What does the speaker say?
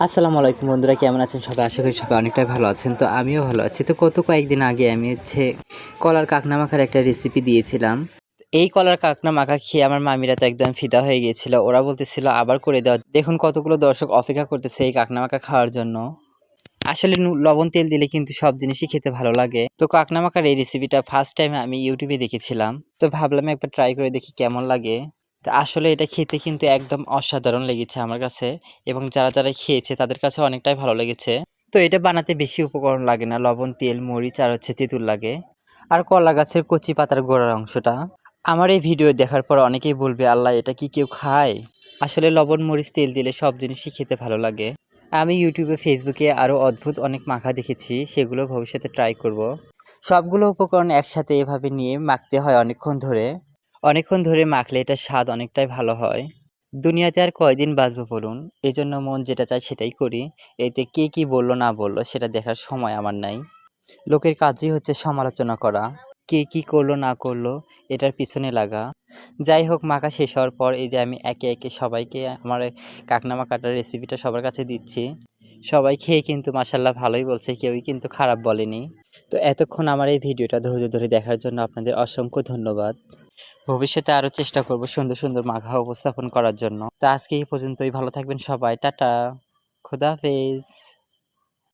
আসসালামু আলাইকুম বন্ধুরা, কেমন আছেন সবাই? আশা করি সবাই অনেকটাই ভালো আছেন। তো আমিও ভালো আছি। তো কয়েকদিন আগে আমি কলার কাঁকনা মাখার একটা রেসিপি দিয়েছিলাম। এই কলার কাঁকনা মাখা খেয়ে আমার মামিরা তো একদম ফিদা হয়ে গিয়েছিল। ওরা বলতেছিল আবার করে দেওয়া। দেখুন কতগুলো দর্শক অপেক্ষা করতেছে এই কাঁকনা মাখা খাওয়ার জন্য। আসলে লবণ তেল দিলে কিন্তু সব জিনিসই খেতে ভালো লাগে। তো কাঁকনা মাখার এই রেসিপিটা ফার্স্ট টাইম আমি ইউটিউবে দেখেছিলাম। তো ভাবলাম একবার ট্রাই করে দেখি কেমন লাগে। তো আসলে এটা খেতে কিন্তু একদম অসাধারণ লেগেছে আমার কাছে, এবং যারা খেয়েছে তাদের কাছে অনেকটাই ভালো লেগেছে। তো এটা বানাতে বেশি উপকরণ লাগে না, লবণ, তেল, মরিচ আর তেঁতুল লাগে, আর কলা গাছের কচি পাতার গোড়ার অংশটা। আমার এই ভিডিও দেখার পর অনেকেই বলবে, আল্লাহ এটা কি কেউ খায়? আসলে লবণ, মরিচ, তেল দিলে সব জিনিসই খেতে ভালো লাগে। আমি ইউটিউবে, ফেসবুকে আরও অদ্ভুত অনেক মাখা দেখেছি, সেগুলো ভবিষ্যতে ট্রাই করব। সবগুলো উপকরণ একসাথে এভাবে নিয়ে মাখতে হয় অনেকক্ষণ ধরে মাখলে এটার স্বাদ অনেকটাই ভালো হয়। দুনিয়াতে আর কয়দিন বাঁচবো বলুন, এজন্য মন যেটা চায় সেটাই করি। এতে কে কি বললো না বললো সেটা দেখার সময় আমার নাই। লোকের কাজই হচ্ছে সমালোচনা করা, কে কি করলো না করলো এটার পিছনে লাগা। যাই হোক, মাখা শেষ হওয়ার পর এই যে আমি একে একে সবাইকে আমার কাঁকনা মাখাটার রেসিপিটা সবার কাছে দিচ্ছি। সবাই খেয়ে কিন্তু মাশাল্লাহ ভালোই বলছে, কেউই কিন্তু খারাপ বলেনি। তো এতক্ষণ আমার এই ভিডিওটা ধৈর্য ধরে দেখার জন্য আপনাদের অসংখ্য ধন্যবাদ। ভবিষ্যতে আরও চেষ্টা করব সুন্দর সুন্দর মাখা উপস্থাপন করার জন্য। তো আজকে এই পর্যন্তই। ভালো থাকবেন সবাই। টাটা, খোদা হাফেজ।